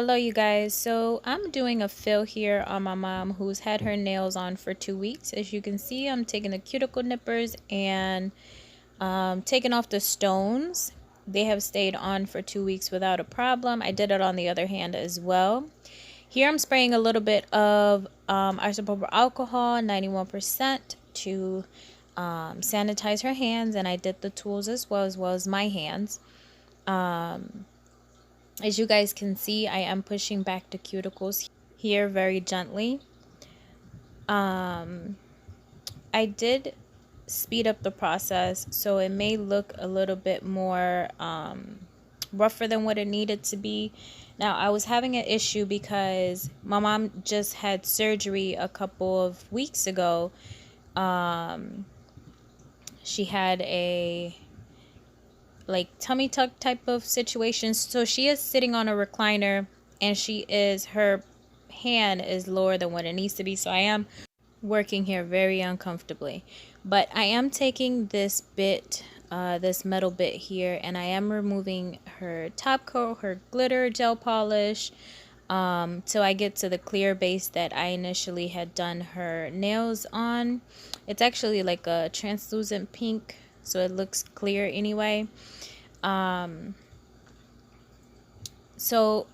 Hello, you guys. So I'm doing a fill here on my mom who's had her nails on for 2 weeks. As you can see, I'm taking the cuticle nippers and taking off the stones. They have stayed on for 2 weeks without a problem. I did it on the other hand as well. Here I'm spraying a little bit of isopropyl alcohol, 91%, to sanitize her hands, and I did the tools as well as my hands. As you guys can see, I am pushing back the cuticles here very gently. I did speed up the process, so it may look a little bit more rougher than what it needed to be. Now, I was having an issue because my mom just had surgery a couple of weeks ago. She had a tummy tuck type of situation. So she is sitting on a recliner and her hand is lower than what it needs to be. So I am working here very uncomfortably, but I am taking this bit, this metal bit here, and I am removing her top coat, her glitter gel polish, till I get to the clear base that I initially had done her nails on. It's actually like a translucent pink, so it looks clear anyway. So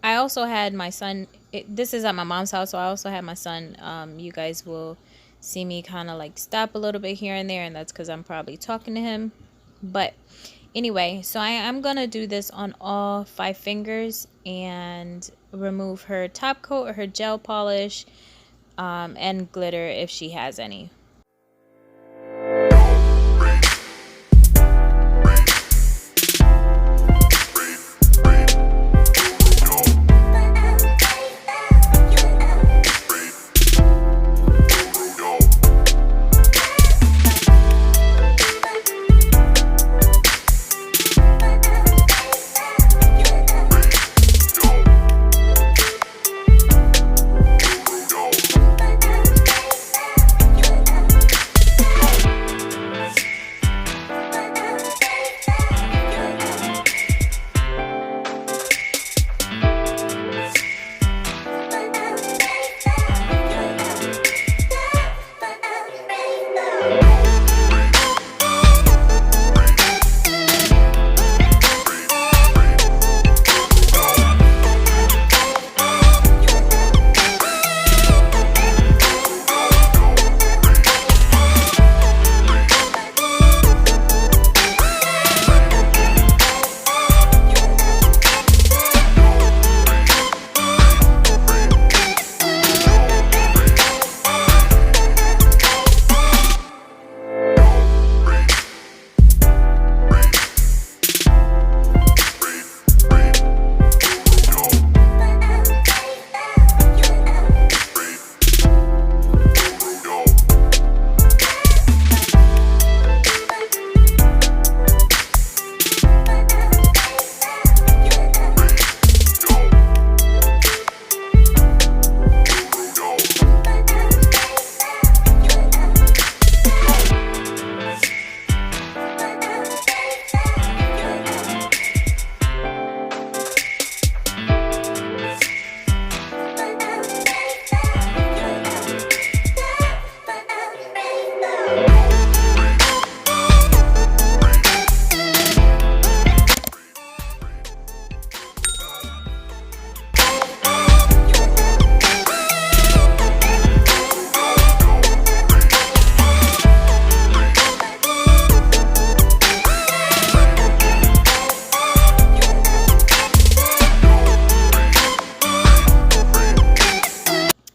I also had my son, this is at my mom's house, so I also had my son. You guys will see me kind of like stop a little bit here and there, and that's because I'm probably talking to him. But anyway, so I am going to do this on all 5 fingers and remove her top coat or her gel polish, and glitter if she has any.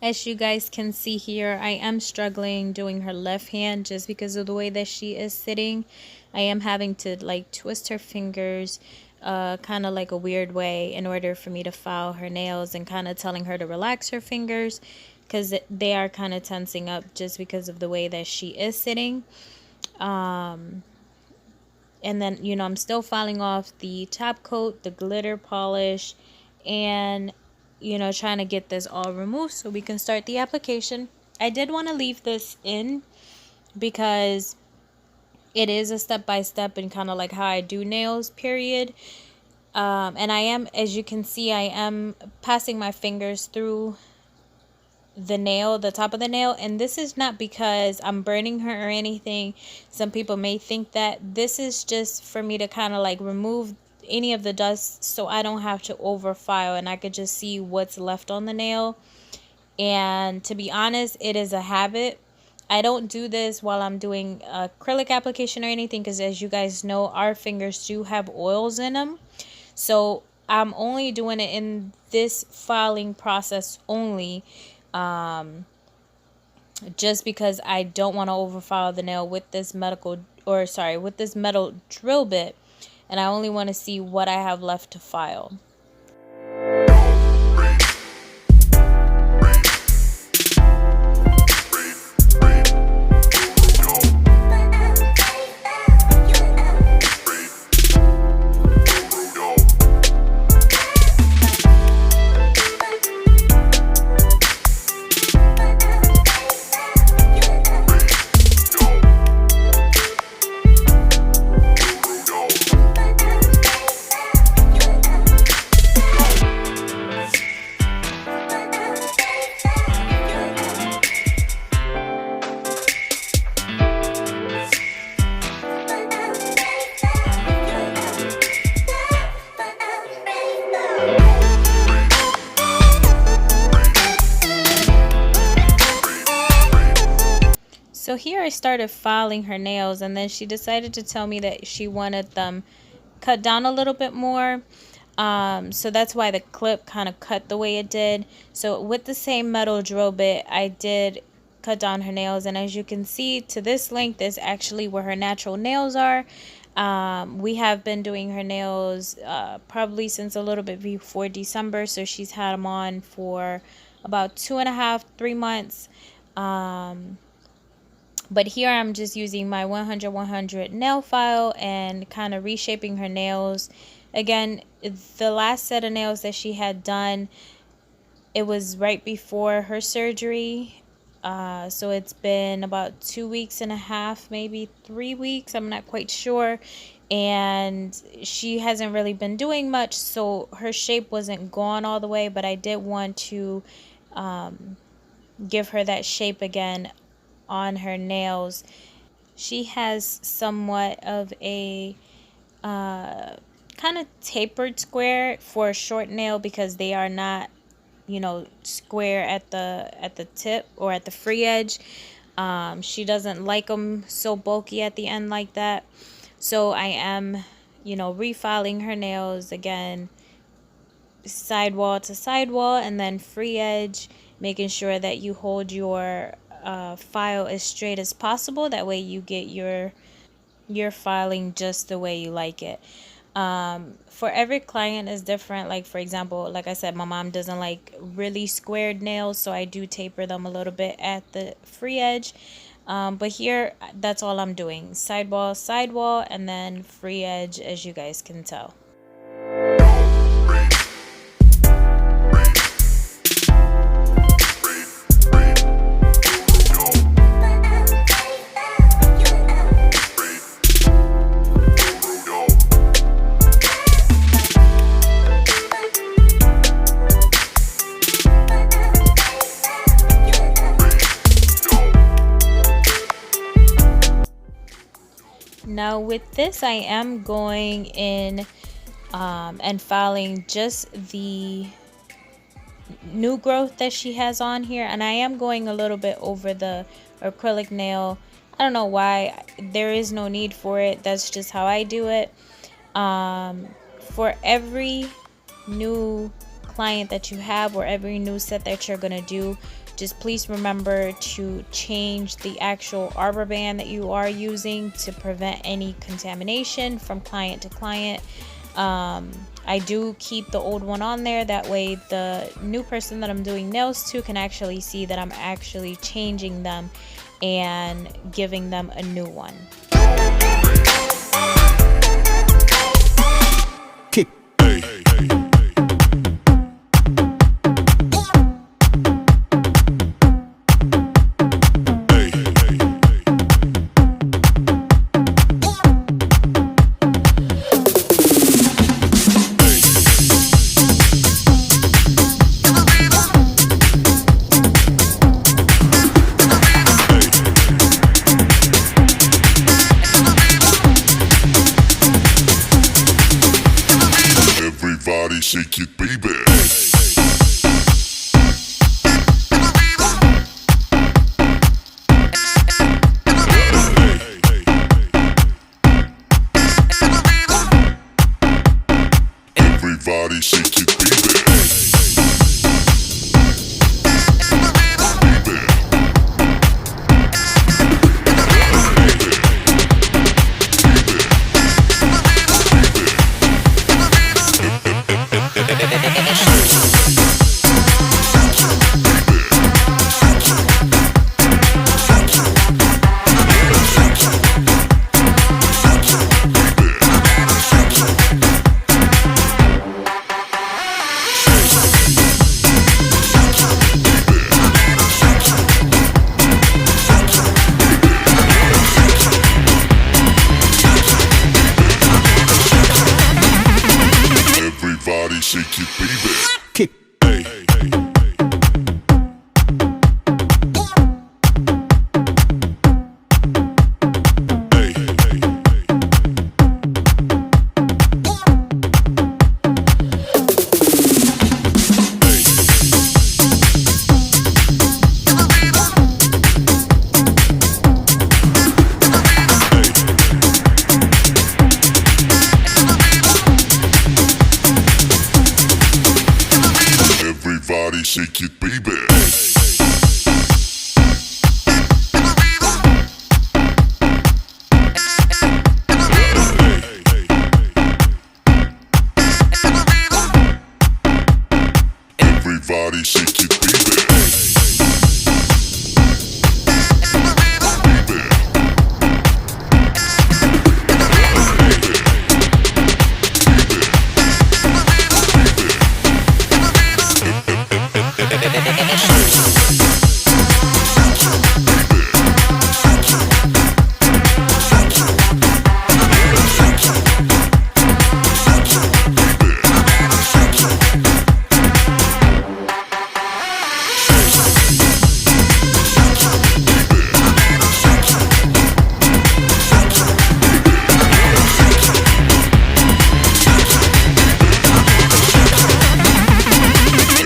As you guys can see here, I am struggling doing her left hand just because of the way that she is sitting. I am having to like twist her fingers kind of like a weird way in order for me to file her nails, and kind of telling her to relax her fingers because they are kind of tensing up just because of the way that she is sitting. And then, I'm still filing off the top coat, the glitter polish, and trying to get this all removed so we can start the application. I did want to leave this in because it is a step-by-step and kind of like how I do nails, period. And I am, as you can see, I am passing my fingers through the nail, the top of the nail. And this is not because I'm burning her or anything. Some people may think that. This is just for me to kind of like remove any of the dust so I don't have to over file and I could just see what's left on the nail. And to be honest, it is a habit. I don't do this while I'm doing acrylic application or anything, because as you guys know, our fingers do have oils in them. So I'm only doing it in this filing process only, just because I don't want to overfile the nail with this with this metal drill bit, and I only want to see what I have left to file. So here I started filing her nails, and then she decided to tell me that she wanted them cut down a little bit more. So that's why the clip kind of cut the way it did. So with the same metal drill bit, I did cut down her nails, and as you can see, to this length is actually where her natural nails are. We have been doing her nails probably since a little bit before December, so she's had them on for about 2.5, 3 months. But here I'm just using my 100-100 nail file and kind of reshaping her nails. Again, the last set of nails that she had done, it was right before her surgery. So it's been about 2.5 weeks, maybe 3 weeks. I'm not quite sure. And she hasn't really been doing much, so her shape wasn't gone all the way. But I did want to give her that shape again on her nails. She has somewhat of a kind of tapered square for a short nail, because they are not, you know, square at the tip or at the free edge. She doesn't like them so bulky at the end like that. So I am, you know, refiling her nails again, sidewall to sidewall, and then free edge, making sure that you hold your file as straight as possible. That way you get your filing just the way you like it. For every client is different. Like, for example, like I said, my mom doesn't like really squared nails, so I do taper them a little bit at the free edge. But here, that's all I'm doing: sidewall, and then free edge, as you guys can tell. Now with this, I am going in and filing just the new growth that she has on here, and I am going a little bit over the acrylic nail. I don't know why. There is no need for it. That's just how I do it. For every new client that you have, or every new set that you're gonna do, just please remember to change the actual arbor band that you are using to prevent any contamination from client to client. I do keep the old one on there. That way the new person that I'm doing nails to can actually see that I'm actually changing them and giving them a new one. Kick. shake it, baby. Everybody shake it, baby. Everybody shake it, baby. Kick. Hey, hey, hey. Hey, hey, hey, hey. Everybody shake it, baby. Everybody shake it, baby.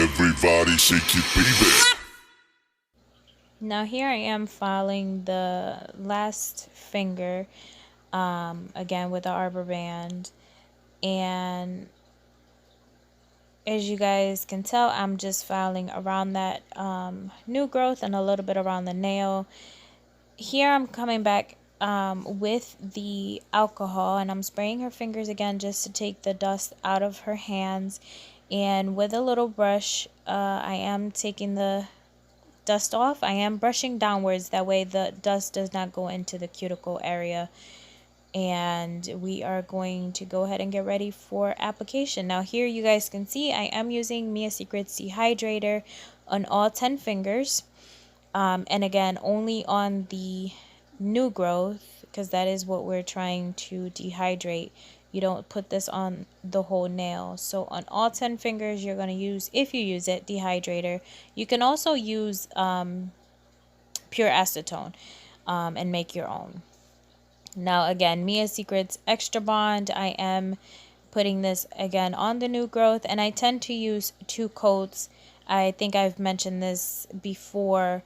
Everybody shake it, baby. Now here I am filing the last finger again with the arbor band, and as you guys can tell, I'm just filing around that new growth and a little bit around the nail. Here I'm coming back with the alcohol, and I'm spraying her fingers again just to take the dust out of her hands. And with a little brush, I am taking the dust off. I am brushing downwards, that way the dust does not go into the cuticle area. And we are going to go ahead and get ready for application. Now here you guys can see I am using Mia Secrets Dehydrator on all 10 fingers. And again, only on the new growth, because that is what we're trying to dehydrate. You don't put this on the whole nail. So on all 10 fingers, you're going to use, if you use it, dehydrator. You can also use pure acetone and make your own. Now again, Mia Secrets Extra Bond. I am putting this again on the new growth, and I tend to use 2 coats. I think I've mentioned this before.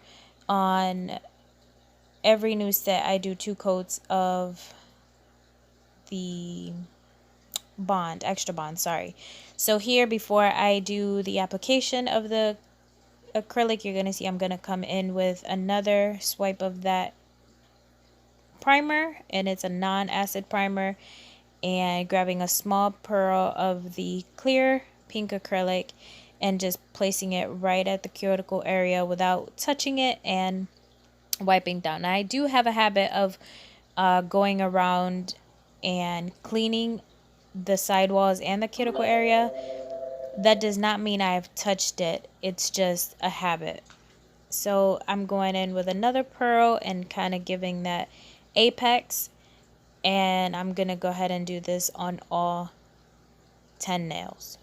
On every new set, I do 2 coats of the bond, extra bond, sorry. So here, before I do the application of the acrylic, you're going to see I'm going to come in with another swipe of that primer, and it's a non-acid primer, and grabbing a small pearl of the clear pink acrylic and just placing it right at the cuticle area without touching it and wiping down. Now I do have a habit of going around and cleaning the sidewalls and the cuticle area. That does not mean I've touched it, it's just a habit. So I'm going in with another pearl and kind of giving that apex, and I'm gonna go ahead and do this on all 10 nails.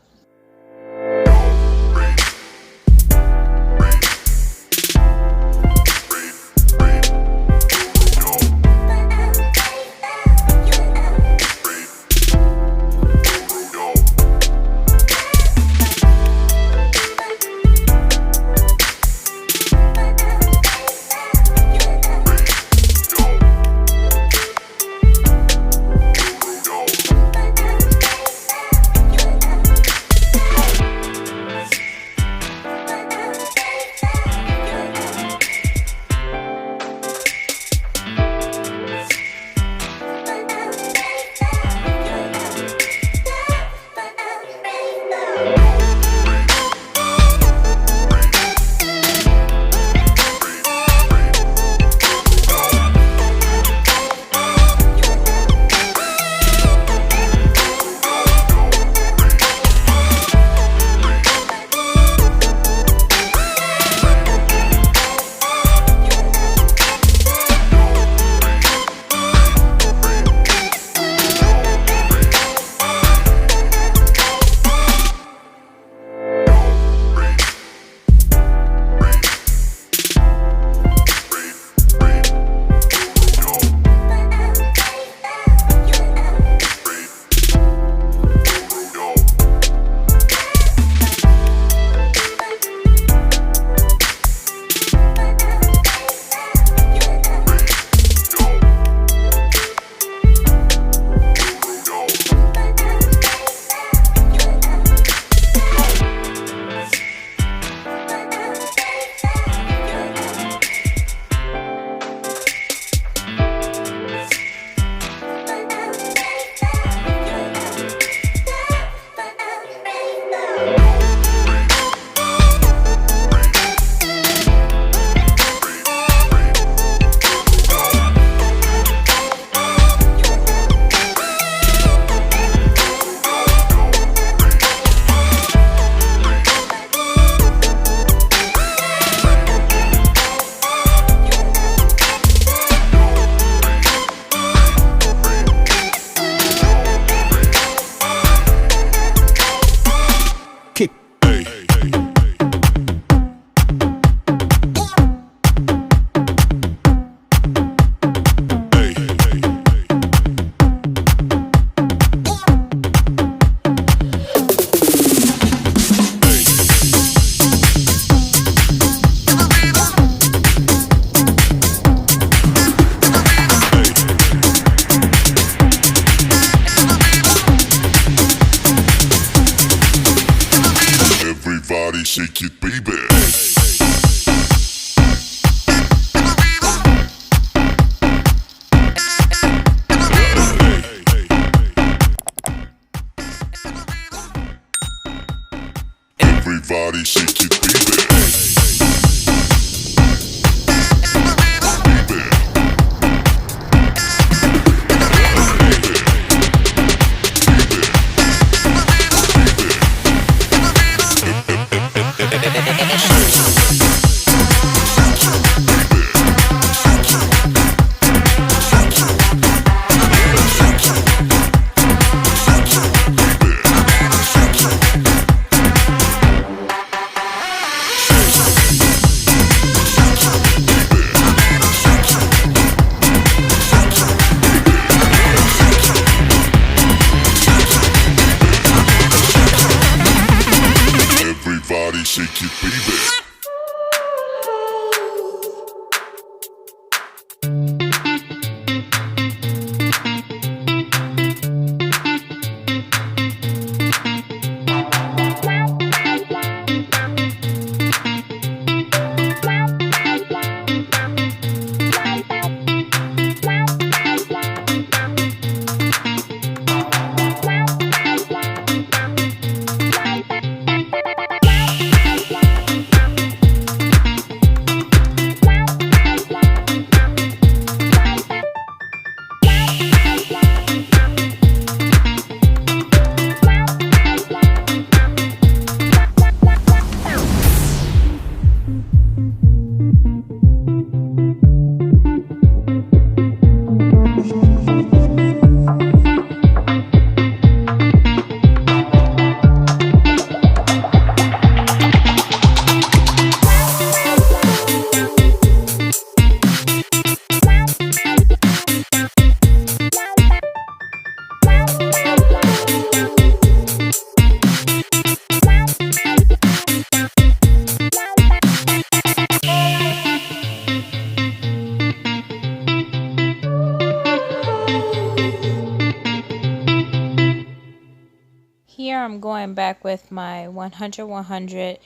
I'm going back with my 100-100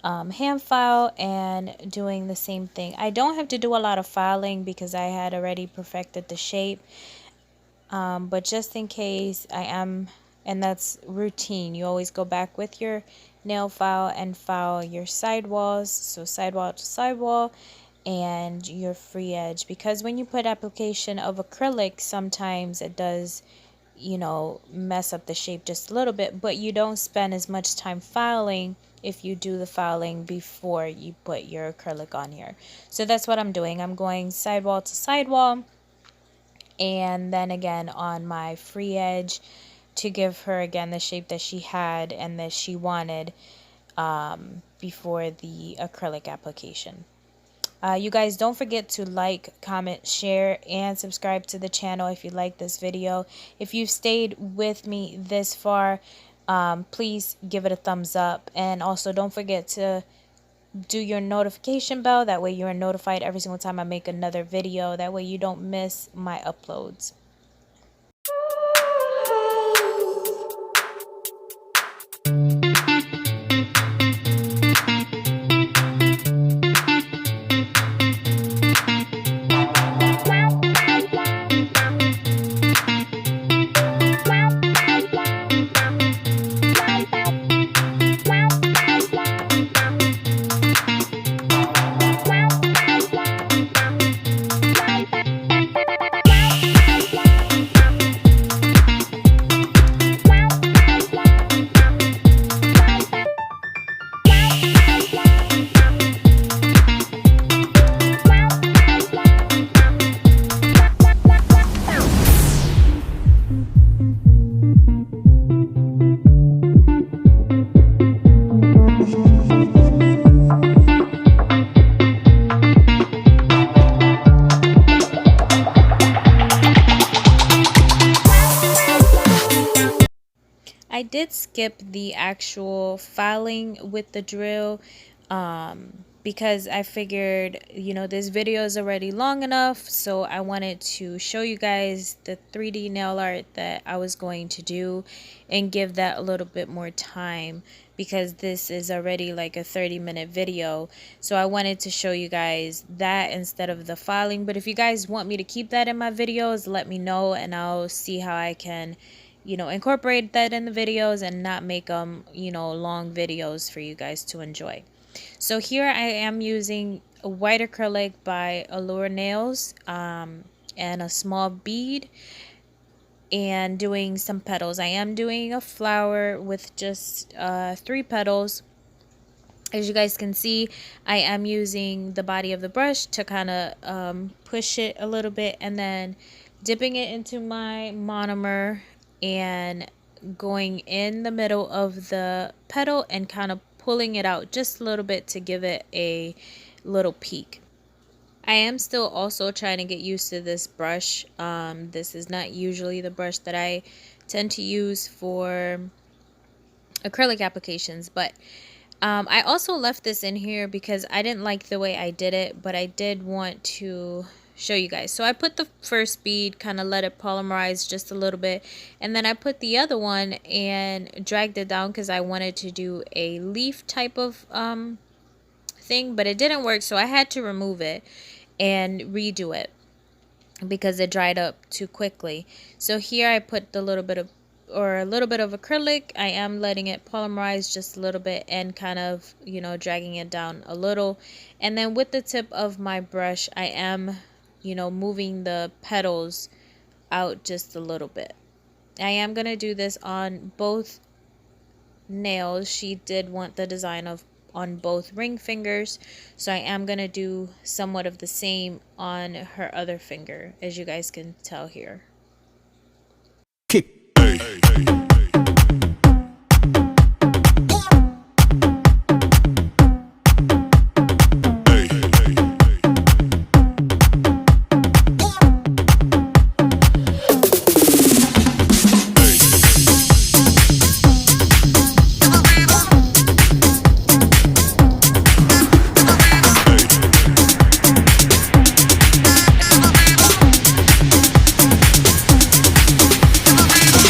hand file and doing the same thing. I don't have to do a lot of filing because I had already perfected the shape, but just in case I am, and that's routine, you always go back with your nail file and file your sidewalls, so sidewall to sidewall, and your free edge, because when you put application of acrylic, sometimes it does, you know, mess up the shape just a little bit, but you don't spend as much time filing if you do the filing before you put your acrylic on here. So that's what I'm doing. I'm going sidewall to sidewall, and then again on my free edge to give her again the shape that she had and that she wanted before the acrylic application. You guys don't forget to like, comment, share, and subscribe to the channel if you like this video. If you've stayed with me this far, please give it a thumbs up. And also don't forget to do your notification bell. That way you are notified every single time I make another video. That way you don't miss my uploads. I did skip the actual filing with the drill because I figured, you know, this video is already long enough, so I wanted to show you guys the 3D nail art that I was going to do and give that a little bit more time, because this is already like a 30-minute video. So I wanted to show you guys that instead of the filing. But if you guys want me to keep that in my videos, let me know and I'll see how I can, you know, incorporate that in the videos and not make them, you know, long videos for you guys to enjoy. So here I am using a white acrylic by Allure Nails and a small bead, and doing some petals. I am doing a flower with just 3 petals. As you guys can see, I am using the body of the brush to kind of push it a little bit, and then dipping it into my monomer and going in the middle of the petal and kind of pulling it out just a little bit to give it a little peak. I am still also trying to get used to this brush. This is not usually the brush that I tend to use for acrylic applications, but I also left this in here because I didn't like the way I did it, but I did want to show you guys. So I put the first bead, kind of let it polymerize just a little bit, and then I put the other one and dragged it down because I wanted to do a leaf type of thing, but it didn't work, so I had to remove it and redo it because it dried up too quickly. So here I put a little bit of acrylic. I am letting it polymerize just a little bit and kind of, you know, dragging it down a little, and then with the tip of my brush I am, you know, moving the petals out just a little bit. I am going to do this on both nails. She did want the design of on both ring fingers, so I am going to do somewhat of the same on her other finger, as you guys can tell here. Kick. Hey, hey, hey.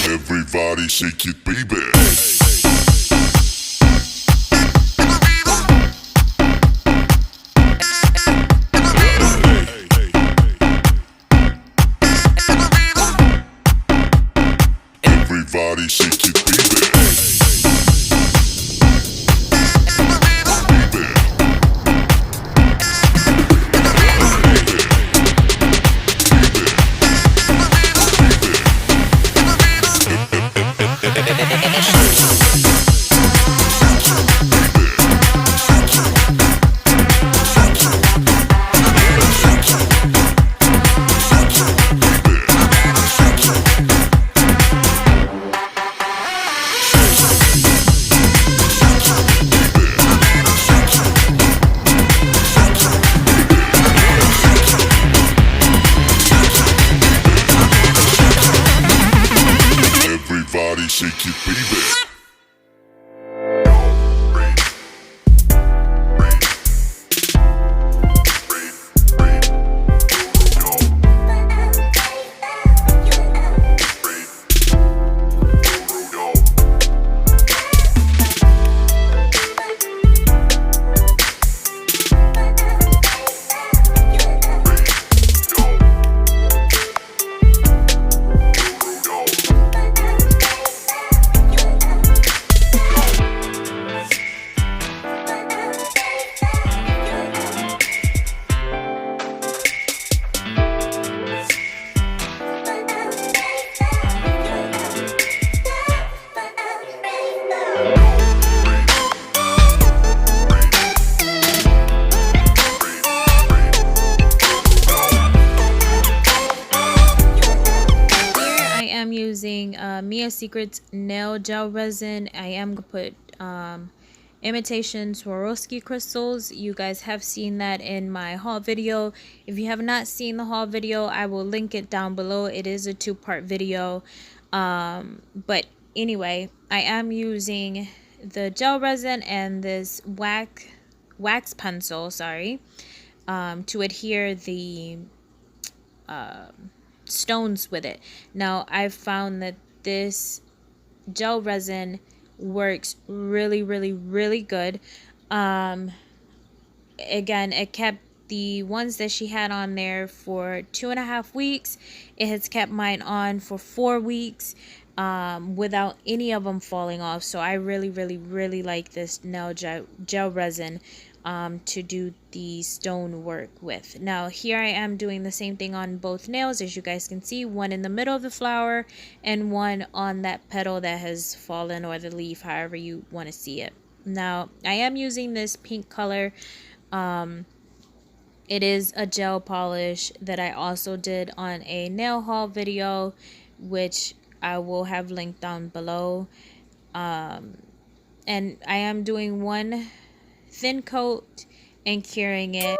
Everybody shake it, baby. Everybody shake it, baby. Everybody shake it, baby. Using Mia Secrets nail gel resin. I am gonna put imitation Swarovski crystals. You guys have seen that in my haul video. If you have not seen the haul video, I will link it down below. It is a 2-part video, but anyway, I am using the gel resin and this wax pencil, sorry, to adhere the stones with it. Now I've found that this gel resin works really good. Again, it kept the ones that she had on there for 2.5 weeks. It has kept mine on for 4 weeks without any of them falling off. So I really like this nail gel resin to do the stone work with. Now here I am doing the same thing on both nails, as you guys can see, one in the middle of the flower and one on that petal that has fallen, or the leaf, however you want to see it. Now I am using this pink color. It is a gel polish that I also did on a nail haul video, which I will have linked down below. And I am doing one thin coat and curing it.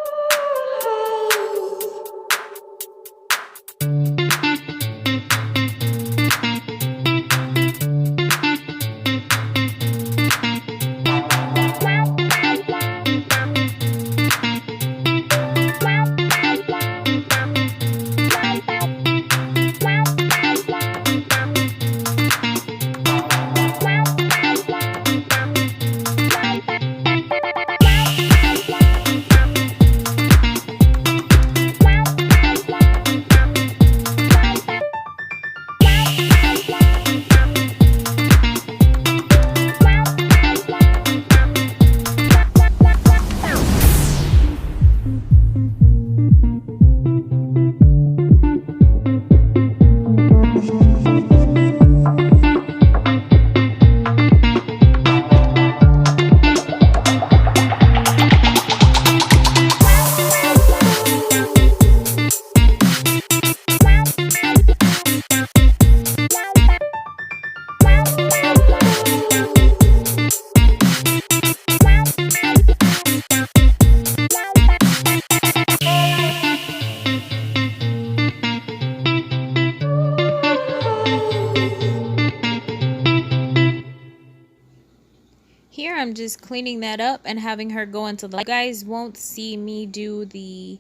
Here I'm just cleaning that up and having her go into the light. You guys won't see me do the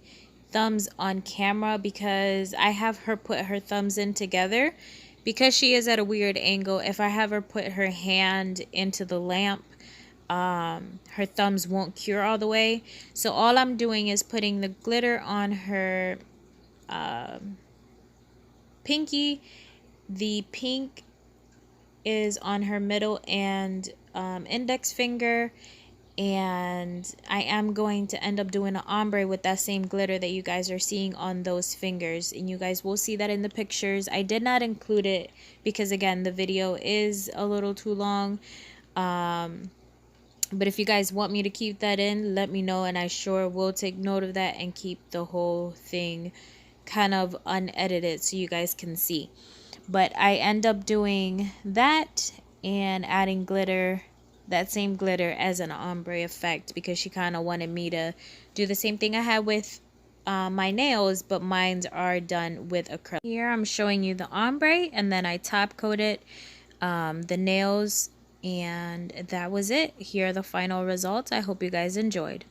thumbs on camera because I have her put her thumbs in together. Because she is at a weird angle, if I have her put her hand into the lamp, her thumbs won't cure all the way. So all I'm doing is putting the glitter on her pinky, the pink is on her middle and index finger, and I am going to end up doing an ombre with that same glitter that you guys are seeing on those fingers, and you guys will see that in the pictures. I did not include it because again the video is a little too long, but if you guys want me to keep that in, let me know, and I sure will take note of that and keep the whole thing kind of unedited so you guys can see. But I end up doing that and adding glitter, that same glitter as an ombre effect, because she kind of wanted me to do the same thing I had with my nails, but mines are done with acrylic. Here I'm showing you the ombre, and then I top coated the nails, and that was it. Here are the final results. I hope you guys enjoyed.